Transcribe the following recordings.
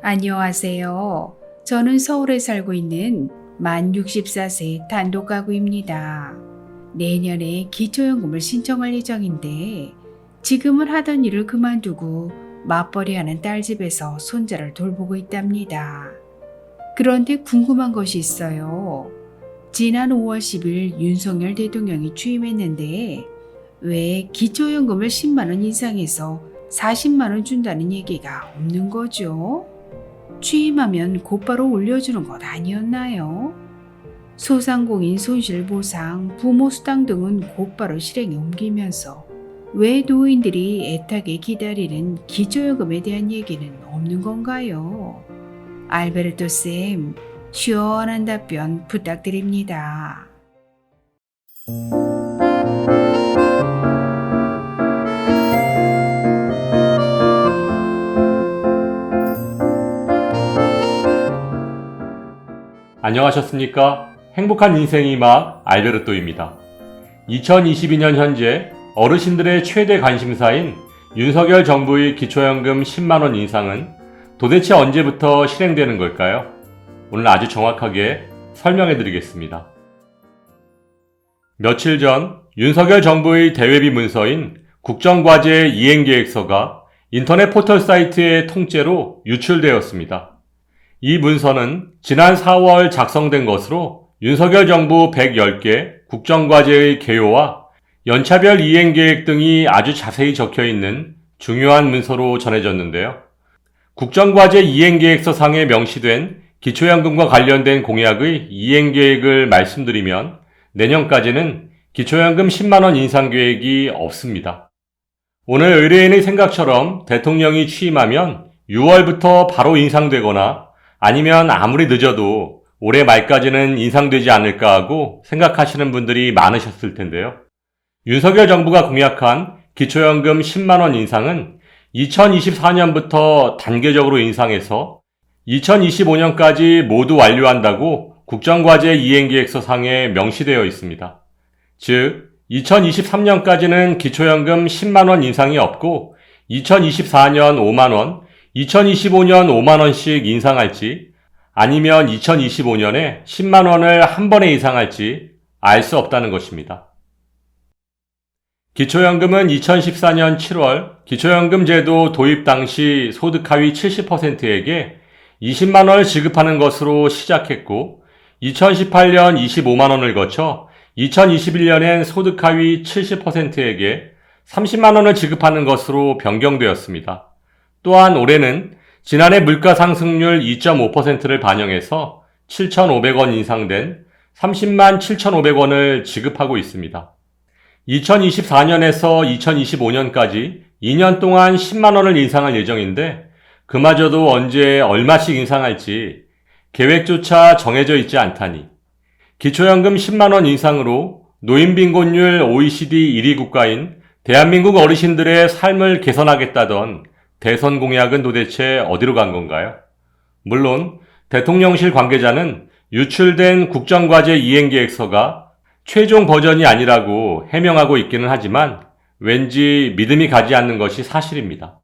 안녕하세요. 저는 서울에 살고 있는 만 64세 단독가구입니다. 내년에 기초연금을 신청할 예정인데 지금은 하던 일을 그만두고 맞벌이하는 딸 집에서 손자를 돌보고 있답니다. 그런데 궁금한 것이 있어요. 지난 5월 10일 윤석열 대통령이 취임했는데 왜 기초연금을 10만 원 인상해서 40만 원 준다는 얘기가 없는 거죠? 취임하면 곧바로 올려주는 것 아니었나요? 소상공인 손실보상, 부모수당 등은 곧바로 실행에 옮기면서 왜 노인들이 애타게 기다리는 기초연금에 대한 얘기는 없는 건가요? 알베르토 쌤, 시원한 답변 부탁드립니다. 안녕하셨습니까? 행복한 인생의 막 알베르토입니다. 2022년 현재 어르신들의 최대 관심사인 윤석열 정부의 기초연금 10만원 인상은 도대체 언제부터 실행되는 걸까요? 오늘 아주 정확하게 설명해 드리겠습니다. 며칠 전 윤석열 정부의 대외비 문서인 국정과제 이행계획서가 인터넷 포털 사이트의 통째로 유출되었습니다. 이 문서는 지난 4월 작성된 것으로 윤석열 정부 110개 국정과제의 개요와 연차별 이행계획 등이 아주 자세히 적혀있는 중요한 문서로 전해졌는데요. 국정과제 이행계획서상에 명시된 기초연금과 관련된 공약의 이행계획을 말씀드리면 내년까지는 기초연금 10만원 인상계획이 없습니다. 오늘 의뢰인의 생각처럼 대통령이 취임하면 6월부터 바로 인상되거나 아니면 아무리 늦어도 올해 말까지는 인상되지 않을까 하고 생각하시는 분들이 많으셨을 텐데요. 윤석열 정부가 공약한 기초연금 10만원 인상은 2024년부터 단계적으로 인상해서 2025년까지 모두 완료한다고 국정과제 이행계획서상에 명시되어 있습니다. 즉, 2023년까지는 기초연금 10만원 인상이 없고 2024년 5만원, 2025년 5만원씩 인상할지 아니면 2025년에 10만원을 한 번에 인상할지 알 수 없다는 것입니다. 기초연금은 2014년 7월 기초연금 제도 도입 당시 소득 하위 70%에게 20만원을 지급하는 것으로 시작했고 2018년 25만원을 거쳐 2021년엔 소득 하위 70%에게 30만원을 지급하는 것으로 변경되었습니다. 또한 올해는 지난해 물가 상승률 2.5%를 반영해서 7,500원 인상된 30만 7,500원을 지급하고 있습니다. 2024년에서 2025년까지 2년 동안 10만원을 인상할 예정인데 그마저도 언제 얼마씩 인상할지 계획조차 정해져 있지 않다니 기초연금 10만원 인상으로 노인빈곤율 OECD 1위 국가인 대한민국 어르신들의 삶을 개선하겠다던 대선 공약은 도대체 어디로 간 건가요? 물론 대통령실 관계자는 유출된 국정과제 이행계획서가 최종 버전이 아니라고 해명하고 있기는 하지만 왠지 믿음이 가지 않는 것이 사실입니다.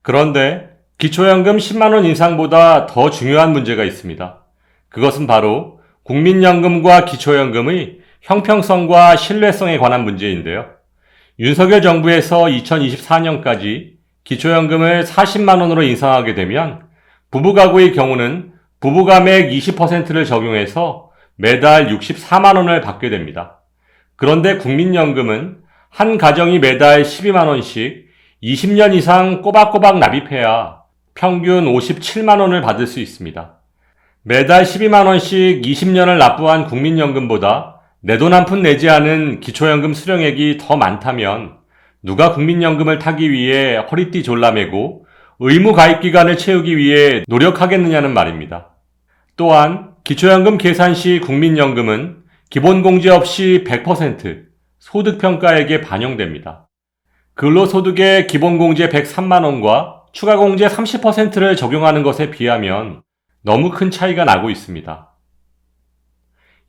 그런데 기초연금 10만원 인상보다 더 중요한 문제가 있습니다. 그것은 바로 국민연금과 기초연금의 형평성과 신뢰성에 관한 문제인데요. 윤석열 정부에서 2024년까지 기초연금을 40만원으로 인상하게 되면 부부가구의 경우는 부부감액 20%를 적용해서 매달 64만원을 받게 됩니다. 그런데 국민연금은 한 가정이 매달 12만원씩 20년 이상 꼬박꼬박 납입해야 평균 57만원을 받을 수 있습니다. 매달 12만원씩 20년을 납부한 국민연금보다 내 돈 한 푼 내지 않은 기초연금 수령액이 더 많다면 누가 국민연금을 타기 위해 허리띠 졸라매고 의무 가입 기간을 채우기 위해 노력하겠느냐는 말입니다. 또한 기초연금 계산 시 국민연금은 기본공제 없이 100% 소득평가액에 반영됩니다. 근로소득의 기본공제 103만원과 추가공제 30%를 적용하는 것에 비하면 너무 큰 차이가 나고 있습니다.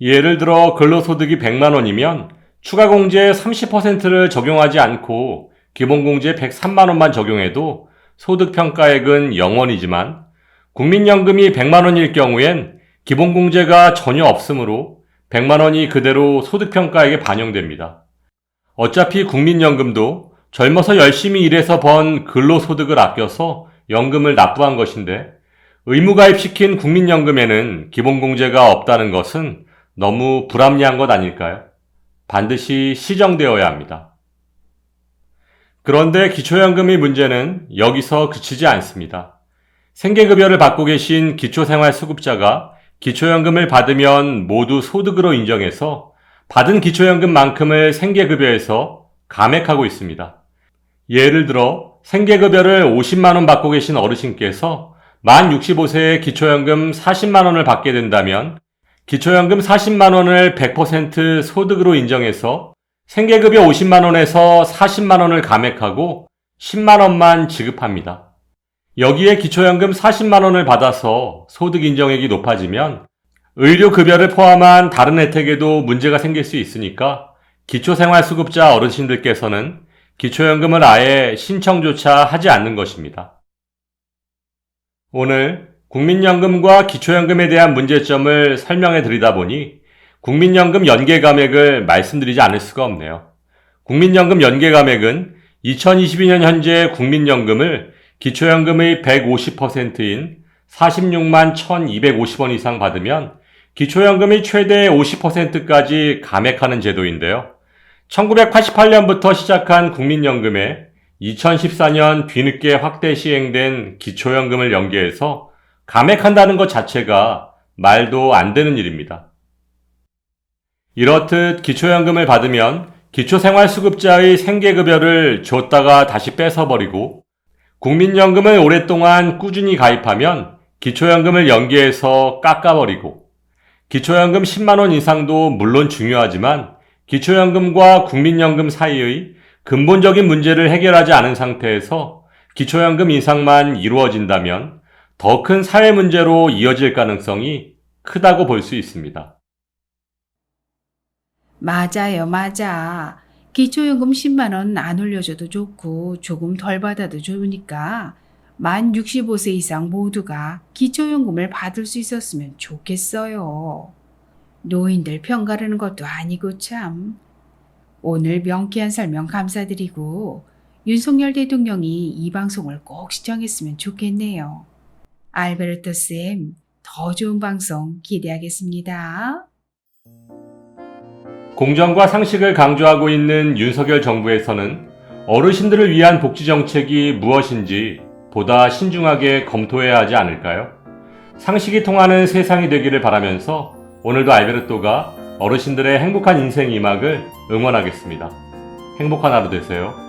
예를 들어 근로소득이 100만원이면 추가공제 30%를 적용하지 않고 기본공제 103만원만 적용해도 소득평가액은 0원이지만 국민연금이 100만 원일 경우엔 기본공제가 전혀 없으므로 100만 원이 그대로 소득평가액에 반영됩니다. 어차피 국민연금도 젊어서 열심히 일해서 번 근로소득을 아껴서 연금을 납부한 것인데 의무가입시킨 국민연금에는 기본공제가 없다는 것은 너무 불합리한 것 아닐까요? 반드시 시정되어야 합니다. 그런데 기초연금의 문제는 여기서 그치지 않습니다. 생계급여를 받고 계신 기초생활수급자가 기초연금을 받으면 모두 소득으로 인정해서 받은 기초연금만큼을 생계급여에서 감액하고 있습니다. 예를 들어 생계급여를 50만 원 받고 계신 어르신께서 만 65세에 기초연금 40만 원을 받게 된다면 기초연금 40만 원을 100% 소득으로 인정해서 생계급여 50만 원에서 40만 원을 감액하고 10만 원만 지급합니다. 여기에 기초연금 40만 원을 받아서 소득 인정액이 높아지면 의료급여를 포함한 다른 혜택에도 문제가 생길 수 있으니까 기초생활수급자 어르신들께서는 기초연금을 아예 신청조차 하지 않는 것입니다. 오늘 국민연금과 기초연금에 대한 문제점을 설명해 드리다 보니 국민연금 연계감액을 말씀드리지 않을 수가 없네요. 국민연금 연계감액은 2022년 현재 국민연금을 기초연금의 150%인 46만 1,250원 이상 받으면 기초연금의 최대 50%까지 감액하는 제도인데요. 1988년부터 시작한 국민연금에 2014년 뒤늦게 확대 시행된 기초연금을 연계해서 감액한다는 것 자체가 말도 안 되는 일입니다. 이렇듯 기초연금을 받으면 기초생활수급자의 생계급여를 줬다가 다시 뺏어버리고 국민연금을 오랫동안 꾸준히 가입하면 기초연금을 연계해서 깎아버리고 기초연금 10만 원 이상도 물론 중요하지만 기초연금과 국민연금 사이의 근본적인 문제를 해결하지 않은 상태에서 기초연금 인상만 이루어진다면 더 큰 사회 문제로 이어질 가능성이 크다고 볼 수 있습니다. 맞아요, 맞아. 기초연금 10만 원 안 올려줘도 좋고 조금 덜 받아도 좋으니까 만 65세 이상 모두가 기초연금을 받을 수 있었으면 좋겠어요. 노인들 편가르는 것도 아니고 참. 오늘 명쾌한 설명 감사드리고 윤석열 대통령이 이 방송을 꼭 시청했으면 좋겠네요. 알베르토 쌤, 더 좋은 방송 기대하겠습니다. 공정과 상식을 강조하고 있는 윤석열 정부에서는 어르신들을 위한 복지 정책이 무엇인지 보다 신중하게 검토해야 하지 않을까요? 상식이 통하는 세상이 되기를 바라면서 오늘도 알베르토가 어르신들의 행복한 인생 이막을 응원하겠습니다. 행복한 하루 되세요.